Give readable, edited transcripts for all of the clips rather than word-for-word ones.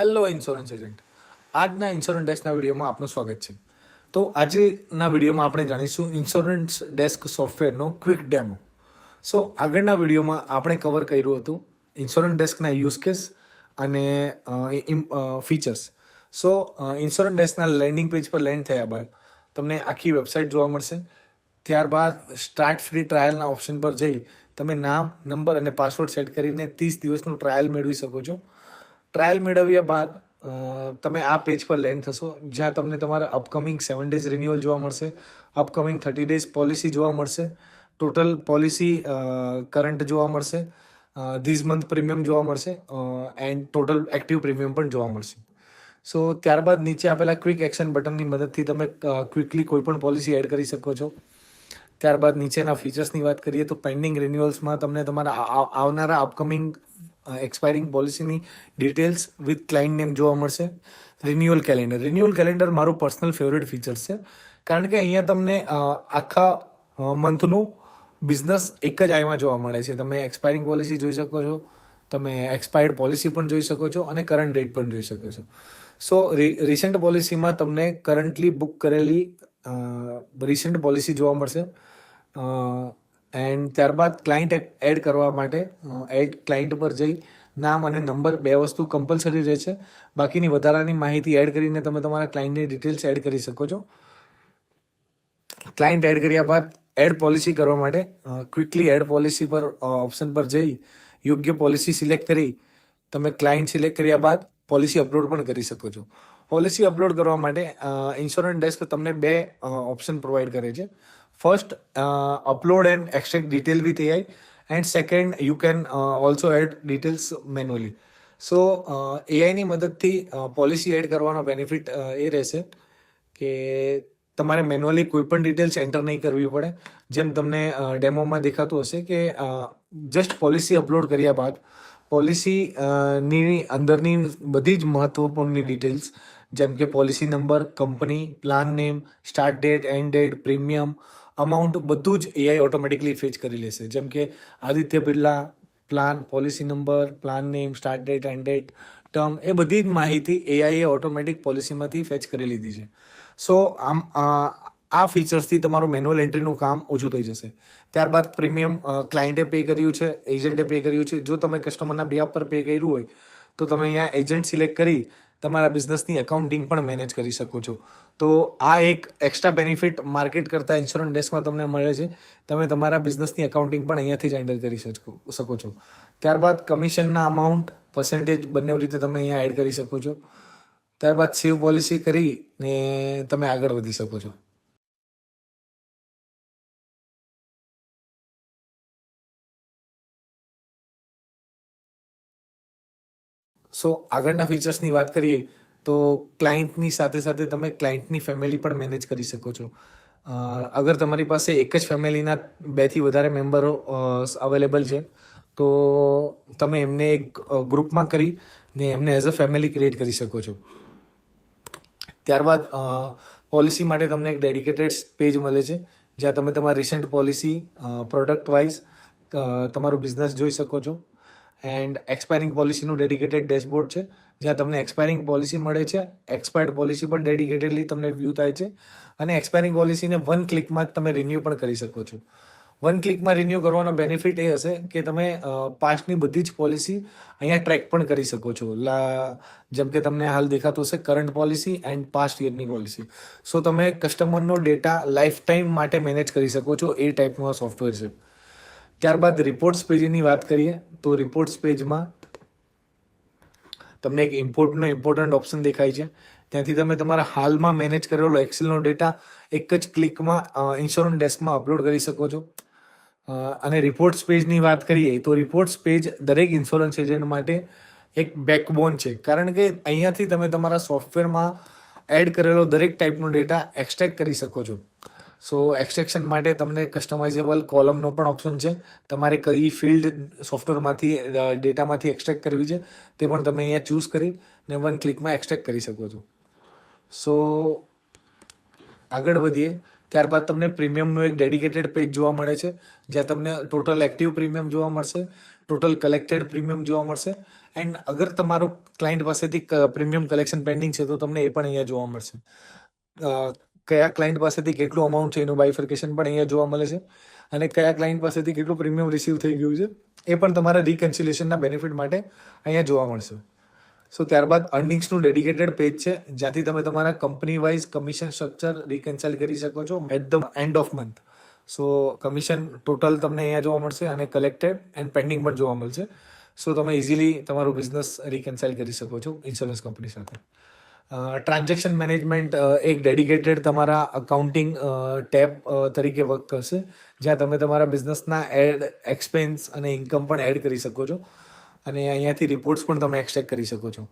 Hello insurance agent. આજના insurance ડેસ્કના વિડીયોમાં આપનું સ્વાગત છે. તો આજના વિડીયોમાં આપણે જાણીશું ઇન્સ્યોરન્સ ડેસ્ક સોફ્ટવેરનો ક્વિક ડેમો. સો આગળના વિડીયોમાં આપણે કવર કર્યું હતું ઇન્સ્યોરન્સ ડેસ્કના યુઝ કેસ અને ફીચર્સ. સો ઇન્સ્યોરન્સ ડેસ્કના લેન્ડિંગ પેજ પર લેન્ડ થયા બાદ તમને આખી વેબસાઇટ જોવા મળશે. ત્યારબાદ સ્ટાર્ટ ફ્રી ટ્રાયલના ઓપ્શન પર જઈ તમે નામ, નંબર અને પાસવર્ડ સેટ કરીને 30 દિવસનું ટ્રાયલ મેળવી શકો છો. ટ્રાયલ મેળવ્યા બાદ તમે આ પેજ પર લેન્ડ થશો, જ્યાં તમને તમારા અપકમિંગ 7 ડેઝ રિન્યુઅલ જોવા મળશે, અપકમિંગ 30 ડેઝ પોલિસી જોવા મળશે, ટોટલ પોલિસી કરંટ જોવા મળશે, ધીસ મંથ પ્રીમિયમ જોવા મળશે એન્ડ ટોટલ એક્ટિવ પ્રીમિયમ પણ જોવા મળશે. સો ત્યારબાદ નીચે આપેલા ક્વિક એક્શન બટનની મદદથી તમે ક્વિકલી કોઈ પણ પોલિસી એડ કરી શકો છો. ત્યારબાદ નીચેના ફીચર્સની વાત કરીએ તો પેન્ડિંગ રિન્યુઅલ્સમાં તમને તમારા આવનારા અપકમિંગ એક્સપાયરિંગ પોલિસીની ડિટેલ્સ વિથ ક્લાયન્ટ નેમ જોવા મળશે. રિન્યુઅલ કેલેન્ડર મારું પર્સનલ ફેવરેટ ફીચર્સ છે, કારણ કે અહીંયા તમને આખા મંથનું બિઝનેસ એક જ આઈમાં જોવા મળે છે. તમે એક્સપાયરિંગ પોલિસી જોઈ શકો છો, તમે એક્સપાયર્ડ પોલિસી પણ જોઈ શકો છો અને કરંટ ડેટ પણ જોઈ શકો છો. સો રિસન્ટ પોલિસીમાં તમને કરન્ટલી બુક કરેલી રિસન્ટ પોલિસી જોવા મળશે. એન્ડ ત્યારબાદ ક્લાયન્ટ એડ કરવા માટે એડ ક્લાયન્ટ પર જઈ નામ અને નંબર 2 વસ્તુ કમ્પલસરી રહે છે. બાકીની વધારાની માહિતી એડ કરીને તમે તમારા ક્લાયન્ટની ડિટેલ્સ એડ કરી શકો છો. ક્લાયન્ટ એડ કર્યા બાદ એડ પોલિસી કરવા માટે ક્વિકલી એડ પોલિસી પર ઓપ્શન પર જઈ યોગ્ય પોલિસી સિલેક્ટ કરી તમે ક્લાયન્ટ સિલેક્ટ કર્યા બાદ પોલિસી અપલોડ પણ કરી શકો છો. પોલિસી અપલોડ કરવા માટે ઇન્સ્યોરન્સ ડેસ્ક તમને 2 ઓપ્શન પ્રોવાઈડ કરે છે. First, upload and extract detail with AI, and second, you can also add details manually. So AI ની મદદથી પોલિસી એડ કરવાનો બેનિફિટ એ રહેશે કે તમારે મેન્યુઅલી કોઈ પણ ડિટેલ્સ એન્ટર નહીં કરવી પડે. જેમ તમને ડેમોમાં દેખાતું હશે કે જસ્ટ પોલિસી અપલોડ કર્યા બાદ પોલિસી ની અંદરની બધી જ મહત્વપૂર્ણ ડિટેલ્સ જેમ કે policy number, company, plan name, start date, end date, premium, amount બધું જ એઆઈ ઓટોમેટિકલી ફેચ કરી લેશે. જેમ કે Aditya Birla plan, policy number, plan name, start date, end date, term, એ બધી જ માહિતી એઆઈએ ઓટોમેટિક પોલિસીમાંથી ફેચ કરી લીધી છે. સો આ ફીચર્સથી તમારું મેન્યુઅલ એન્ટ્રીનું કામ ઓછું થઈ જશે. ત્યારબાદ પ્રીમિયમ ક્લાયન્ટે પે કર્યું છે, એજન્ટે પે કર્યું છે. જો તમે કસ્ટમરના બિહાફ પર પે કર્યું હોય તો તમે અહીંયા એજન્ટ સિલેક્ટ કરી તમારા બિઝનેસની એકાઉન્ટિંગ પણ મેનેજ કરી શકો છો. તો આ એક એક્સ્ટ્રા બેનિફિટ માર્કેટ કરતાં ઇન્સ્યોરન્સ ડેસ્કમાં તમને મળે છે. તમે તમારા બિઝનેસની એકાઉન્ટિંગ પણ અહીંયાથી જ હેન્ડલ કરી શકો છો. ત્યારબાદ કમિશનના અમાઉન્ટ, પર્સન્ટેજ બંને રીતે તમે અહીંયા એડ કરી શકો છો. ત્યારબાદ સેવ પોલિસી કરીને તમે આગળ વધી શકો છો. સો આગળના ફીચર્સની વાત કરીએ તો ક્લાયન્ટની સાથે સાથે તમે ક્લાયન્ટની ફેમિલી પણ મેનેજ કરી શકો છો. અગર તમારી પાસે એક જ ફેમિલીના 2 થી વધારે મેમ્બરો અવેલેબલ છે તો તમે એમને એક ગ્રુપમાં કરી ને એમને એઝ અ ફેમિલી ક્રિએટ કરી શકો છો. ત્યારબાદ પોલિસી માટે તમને એક ડેડિકેટેડ પેજ મળે છે, જ્યાં તમે તમારી રિસન્ટ પોલિસી પ્રોડક્ટ વાઇઝ તમારું બિઝનેસ જોઈ શકો છો. એન્ડ એક્સપાયરિંગ પોલિસીનું ડેડિકેટેડ ડેશબોર્ડ છે, જ્યાં તમને એક્સપાયરિંગ પોલિસી મળે છે. એક્સપાયર્ડ પોલિસી પણ ડેડિકેટેડલી તમને વ્યૂ થાય છે અને એક્સપાયરિંગ પોલિસીને 1 ક્લિકમાં જ તમે રિન્યૂ પણ કરી શકો છો. 1 ક્લિકમાં રિન્યૂ કરવાનો બેનિફિટ એ હશે કે તમે પાસ્ટની બધી જ પોલિસી અહીંયા ટ્રેક પણ કરી શકો છો. જેમ કે તમને હાલ દેખાતું હશે કરંટ પોલિસી એન્ડ પાસ્ટ યરની પોલિસી. સો તમે કસ્ટમરનો ડેટા લાઈફ ટાઈમ માટે મેનેજ કરી શકો છો. એ ટાઈપનું આ સોફ્ટવેર છે. ત્યારબાદ રિપોર્ટ્સ પેજની વાત કરીએ તો રિપોર્ટ્સ પેજમાં તમને એક ઇમ્પોર્ટન્ટ ઓપ્શન દેખાય છે. ત્યાંથી તમે તમારા હાલમાં મેનેજ કરેલો એક્સેલનો ડેટા એક જ ક્લિકમાં ઇન્સ્યોરન્સ ડેસ્કમાં અપલોડ કરી શકો છો. અને રિપોર્ટ્સ પેજની વાત કરીએ તો રિપોર્ટ્સ પેજ દરેક ઇન્સ્યોરન્સ એજન્ટ માટે એક બેકબોન છે, કારણ કે અહીંયાથી તમે તમારા સોફ્ટવેરમાં એડ કરેલો દરેક ટાઈપનો ડેટા એક્સટ્રેક્ટ કરી શકો છો. સો એક્સટ્રેક્શન માટે તમને કસ્ટમાઇઝેબલ કોલમનો પણ ઓપ્શન છે. તમારે કઈ ફિલ્ડ સોફ્ટવેરમાંથી ડેટામાંથી એક્સટ્રેક્ટ કરવી છે તે પણ તમે અહીંયા ચૂઝ કરી ને 1 ક્લિકમાં એક્સટ્રેક્ટ કરી શકો છો. સો આગળ વધીએ ત્યારબાદ તમને પ્રીમિયમનું એક ડેડિકેટેડ પેજ જોવા મળે છે, જ્યાં તમને ટોટલ એક્ટિવ પ્રીમિયમ જોવા મળશે, ટોટલ કલેક્ટેડ પ્રીમિયમ જોવા મળશે એન્ડ અગર તમારો ક્લાયન્ટ પાસેથી પ્રીમિયમ કલેક્શન પેન્ડિંગ છે તો તમને એ પણ અહીંયા જોવા મળશે. કયા ક્લાયન્ટ પાસેથી કેટલું અમાઉન્ટ છે એનું બાયફર્કેશન પણ અહીંયા જોવા મળે છે, અને કયા ક્લાયન્ટ પાસેથી કેટલું પ્રીમિયમ રિસીવ થઈ ગયું છે એ પણ તમારા રિકન્સિલેશનના બેનિફિટ માટે અહીંયા જોવા મળશે. સો ત્યારબાદ અર્નિંગ્સનું ડેડિકેટેડ પેજ છે, જ્યાંથી તમે તમારા company wise commission structure reconcile કરી શકો છો at the end of month. So commission total તમને અહીંયા જોવા મળશે અને કલેક્ટેડ એન્ડ પેન્ડિંગ પણ જોવા મળશે. સો તમે ઇઝીલી તમારું બિઝનેસ રિકન્સાઇલ કરી શકો છો ઇન્સ્યોરન્સ કંપની સાથે. ટ્રાન્ઝેક્શન મેનેજમેન્ટ એક ડેડિકેટેડ તમારા અકાઉન્ટિંગ ટેબ તરીકે વર્ક કરશે, જ્યાં તમે તમારા બિઝનેસના એક્સપેન્સ અને ઇન્કમ પણ એડ કરી શકો છો, અને અહીંયાથી રિપોર્ટ્સ પણ તમે એક્સટ્રેક્ટ કરી શકો છો.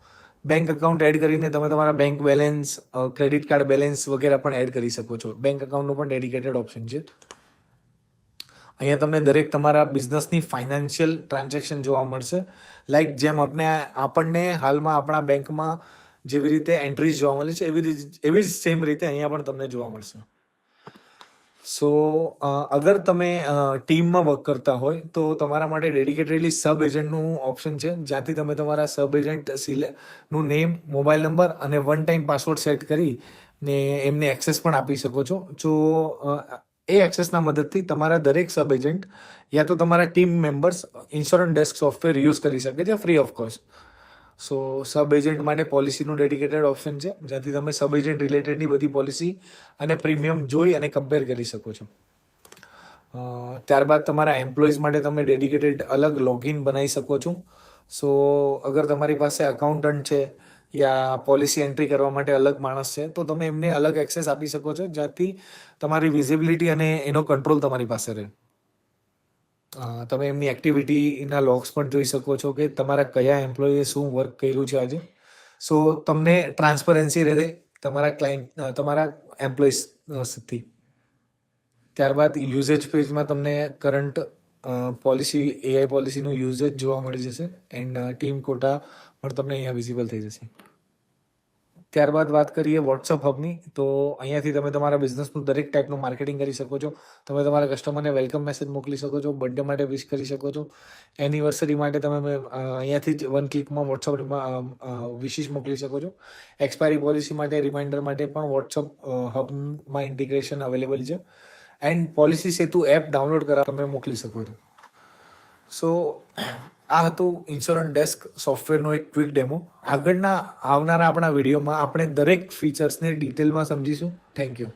બેંક અકાઉન્ટ એડ કરીને તમે તમારા bank balance, credit card balance વગેરે પણ એડ કરી શકો છો. બેંક અકાઉન્ટનું પણ ડેડિકેટેડ ઓપ્શન છે. અહીંયા તમને દરેક તમારા બિઝનેસની ફાઇનાન્શિયલ ટ્રાન્ઝેક્શન જોવા મળશે. લાઈક જેમ આપણને હાલમાં આપણા બેંકમાં જેવી રીતે એન્ટ્રીઝ જોવા મળે છે એવી જ સેમ રીતે અહીંયા પણ તમને જોવા મળશે. સો અગર તમે ટીમમાં વર્ક કરતા હોય તો તમારા માટે ડેડિકેટેડલી સબ એજન્ટનું ઓપ્શન છે, જ્યાંથી તમે તમારા સબ એજન્ટ નું નેમ, મોબાઈલ નંબર અને વન ટાઈમ પાસવર્ડ સેટ કરી ને એમને એક્સેસ પણ આપી શકો છો. જો એ એક્સેસના મદદથી તમારા દરેક સબ એજન્ટ યા તો તમારા team members insurance desk software use કરી શકે છે free of cost. So sub agent માટે પોલિસીનું ડેડિકેટેડ ઓપ્શન છે, જ્યાંથી તમે સબ એજન્ટ રિલેટેડની બધી પોલિસી અને પ્રીમિયમ જોઈ અને કમ્પેર કરી શકો છો. ત્યારબાદ તમારા એમ્પ્લોઈઝ માટે તમે ડેડિકેટેડ અલગ લોગિન બનાવી શકો છો. સો અગર તમારી પાસે અકાઉન્ટન્ટ છે યા પોલિસી એન્ટ્રી કરવા માટે અલગ માણસ છે તો તમે એમને અલગ એક્સેસ આપી શકો છો, જ્યાંથી તમારી વિઝિબિલિટી અને એનો કંટ્રોલ તમારી પાસે રહે. તમે એમની એક્ટિવિટીના લોગ્સ પણ જોઈ શકો છો કે તમારા કયા એમ્પ્લોયીએ શું વર્ક કર્યું છે આજે. સો તમને ટ્રાન્સપરન્સી રહે તમારા ક્લાયન્ટ, તમારા એમ્પ્લોઈઝથી. ત્યારબાદ યુઝેજ પેજમાં તમને કરંટ પોલિસી, એઆઈ પોલિસીનું યુઝેજ જોવા મળી જશે એન્ડ ટીમ કોટા પણ તમને અહીંયા વિઝિબલ થઈ જશે. ત્યારબાદ વાત કરીએ વોટ્સઅપ હબની, તો અહીંયાથી તમે તમારા બિઝનેસનું દરેક ટાઈપનું માર્કેટિંગ કરી શકો છો. તમે તમારા કસ્ટમરને વેલકમ મેસેજ મોકલી શકો છો, બર્થડે માટે વિશ કરી શકો છો, એનિવર્સરી માટે તમે અહીંયાથી જ વન ક્લિકમાં વોટ્સઅપમાં વિશિસ મોકલી શકો છો. એક્સપાયરી પોલિસી માટે, રિમાઇન્ડર માટે પણ વોટ્સઅપ હબમાં ઇન્ટિગ્રેશન અવેલેબલ છે, and policy Setu app download કરવા તમે મોકલી શકો છો. સો આ હતું ઇન્સ્યોરન્સ ડેસ્ક સોફ્ટવેરનો એક ક્વિક ડેમો. આવનારા આપણા વિડીયોમાં આપણે દરેક ફીચર્સને ડિટેલમાં સમજીશું. Thank you.